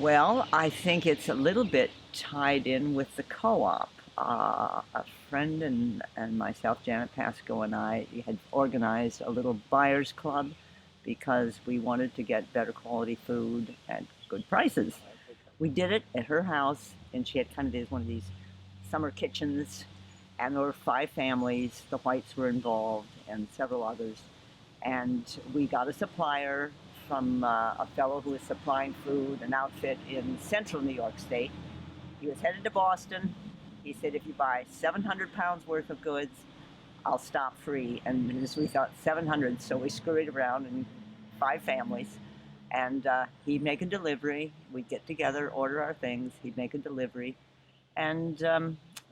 Well, I think it's a little bit tied in with the co-op. A friend and myself, Janet Pasco, and I had organized a little buyers club because we wanted to get better quality food at good prices. We did it at her house, and she had kind of one of these summer kitchens, and there were 5 families. The Whites were involved, and several others. And we got a supplier from a fellow who was supplying food, an outfit in central New York State. He was headed to Boston. He said, if you buy 700 pounds worth of goods, I'll stop free. And we thought 700, so we scurried around in 5 families. And he'd make a delivery. We'd get together, order our things. He'd make a delivery. And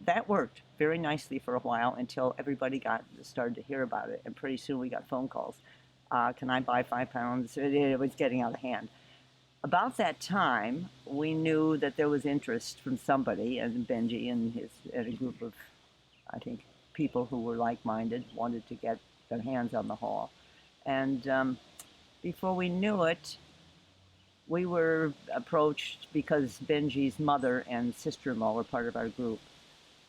that worked very nicely for a while until everybody started to hear about it. And pretty soon we got phone calls. Can I buy 5 pounds? It was getting out of hand. About that time, we knew that there was interest from somebody, and Benji and a group of, I think, people who were like-minded wanted to get their hands on the hall. And before we knew it, we were approached because Benji's mother and sister-in-law were part of our group.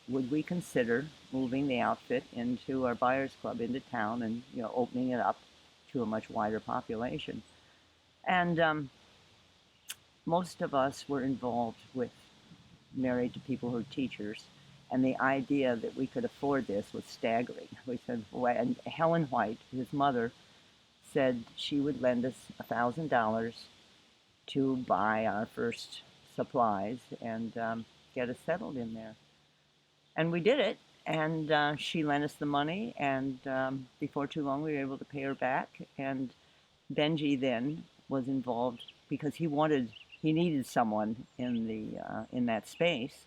Would we consider moving the outfit into our buyers club into town and opening it up to a much wider population? And most of us were involved with married to people who are teachers, and the idea that we could afford this was staggering. We said, and Helen White, his mother, said she would lend us $1,000 to buy our first supplies and get us settled in there. And we did it, and she lent us the money, and before too long we were able to pay her back. And Benji then was involved because he needed someone in that space,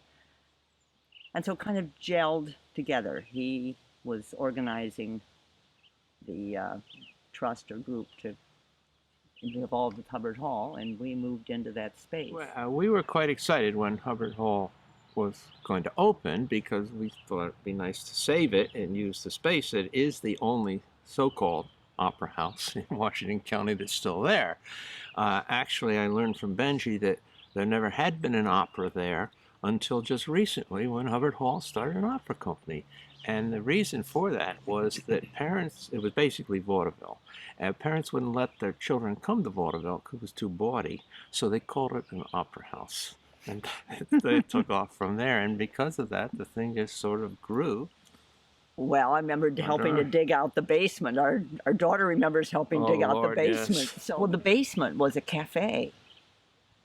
and so kind of gelled together. He was organizing the trust or group to involved with Hubbard Hall, and we moved into that space. Well, we were quite excited when Hubbard Hall was going to open because we thought it'd be nice to save it and use the space. It is the only so-called opera house in Washington County that's still there. Actually, I learned from Benji that there never had been an opera there until just recently when Hubbard Hall started an opera company. And the reason for that was that parents, it was basically vaudeville, and parents wouldn't let their children come to vaudeville because it was too bawdy, so they called it an opera house. And they took off from there, and because of that, the thing just sort of grew. Well, I remember helping to dig out the basement. Our daughter remembers helping dig out the basement. Yes. So the basement was a cafe.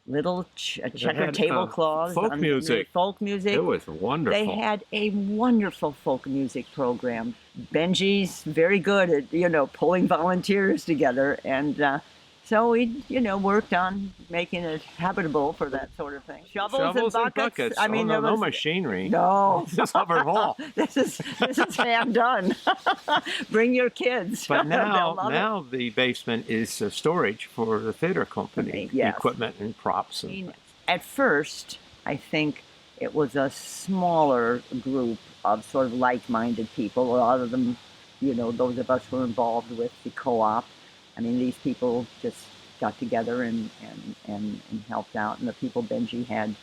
Little checker tablecloths. Folk music. Folk music. It was wonderful. They had a wonderful folk music program. Benji's very good at, pulling volunteers together. And so we, worked on making it habitable for that sort of thing. Shovels and buckets. I mean, no machinery. No. This is Hubbard Hall. This is hand done. Bring your kids. But now the basement is storage for the theater company, yes. Equipment and props. At first, I think it was a smaller group of sort of like-minded people. A lot of them, those of us who were involved with the co-op. I mean, these people just got together and helped out, and the people Benji had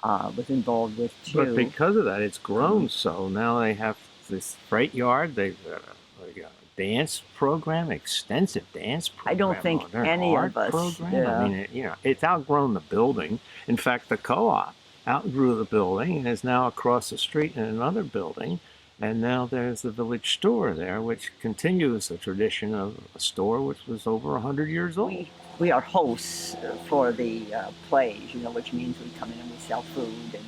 was involved with too. But because of that, it's grown. So now they have this freight yard. They've got a dance program, extensive dance program. I don't think any of us. Yeah. I mean, it's outgrown the building. In fact, the co-op outgrew the building and is now across the street in another building. And now there's the village store there, which continues the tradition of a store which was over 100 years old. We are hosts for the plays, which means we come in and we sell food and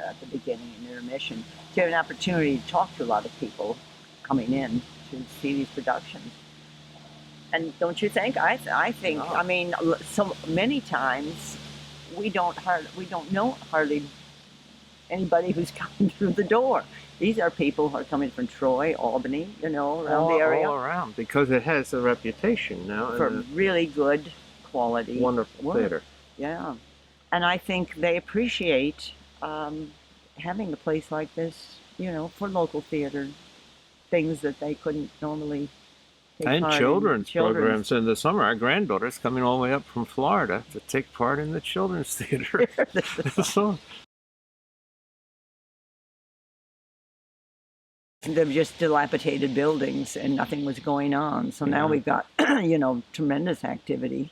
at the beginning and intermission. To have an opportunity to talk to a lot of people coming in to see these productions. And don't you think? I think. No. I mean, so many times we don't know hardly anybody who's coming through the door. These are people who are coming from Troy, Albany, around the area. All around, because it has a reputation now. For really good quality wonderful work. Theater. Yeah. And I think they appreciate having a place like this, for local theater, things that they couldn't normally take And part in children's programs in the summer. Our granddaughter's coming all the way up from Florida to take part in the children's theater. So, they're just dilapidated buildings and nothing was going on. So now Yeah. we've got, tremendous activity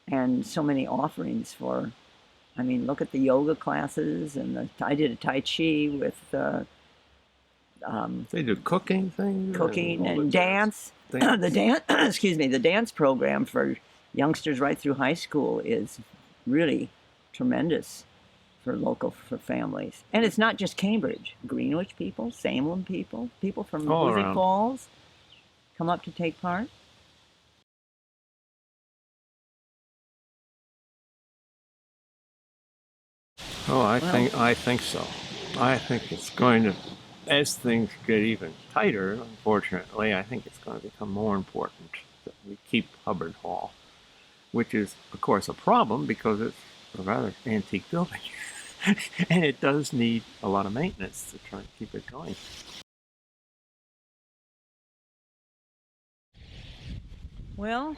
and so many offerings for, I mean, look at the yoga classes and I did a Tai Chi with they do cooking things, cooking all and the dance. The dance, excuse me, the dance program for youngsters right through high school is really tremendous for families. And it's not just Cambridge, Greenwich people, Salem people, people from All Hoosick around. Falls come up to take part. Oh, I Well, think so. I think it's going to, as things get even tighter, unfortunately, I think it's going to become more important that we keep Hubbard Hall, which is, of course, a problem because it's a rather antique building. And it does need a lot of maintenance to try and keep it going. well,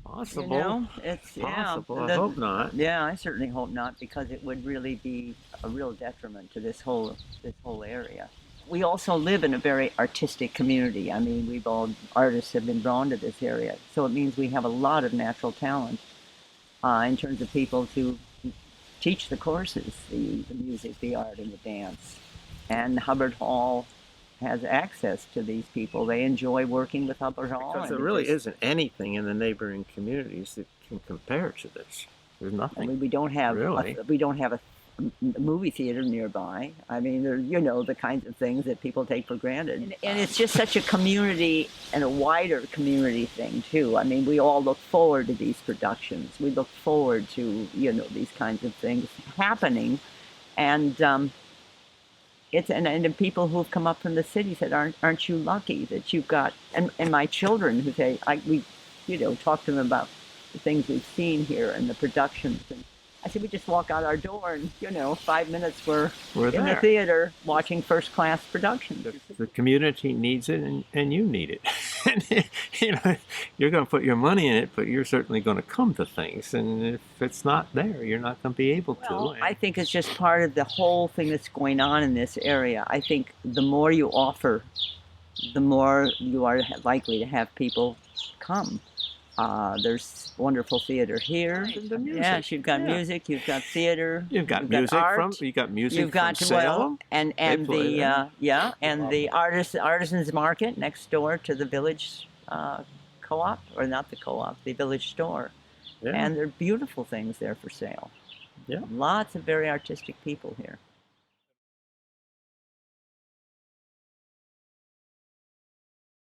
Possible. it's Possible. I hope not. Yeah, I certainly hope not because it would really be a real detriment to this whole area. We also live in a very artistic community. I mean, we've all artists have been drawn to this area, so it means we have a lot of natural talent in terms of people to teach the courses, the music, the art, and the dance. And Hubbard Hall has access to these people. They enjoy working with Hubbard Hall. Because there really isn't anything in the neighboring communities that can compare to this. There's I nothing. mean, we don't have Really? a movie theater nearby. I mean, there the kinds of things that people take for granted, and it's just such a community and a wider community thing too. I mean, we all look forward to these productions. We look forward to these kinds of things happening, and and the people who've come up from the city said, aren't you lucky that you've got and my children who say we talk to them about the things we've seen here and the productions. And I said, we just walk out our door and, 5 minutes we're in the there. theater watching first class productions. The community needs it, and you need it. And, you're going to put your money in it, but you're certainly going to come to things. And if it's not there, you're not going to be able Well, to. I think it's just part of the whole thing that's going on in this area. I think the more you offer, the more you are likely to have people come. There's wonderful theater here. And the music. Yes, you've got Yeah. music, you've got theater, You've got you've music art, from you've got from Salem. and They play the there. and the artisans market next door to the village co-op, or not the co-op, the village store. Yeah. And there are beautiful things there for sale. Yeah. Lots of very artistic people here.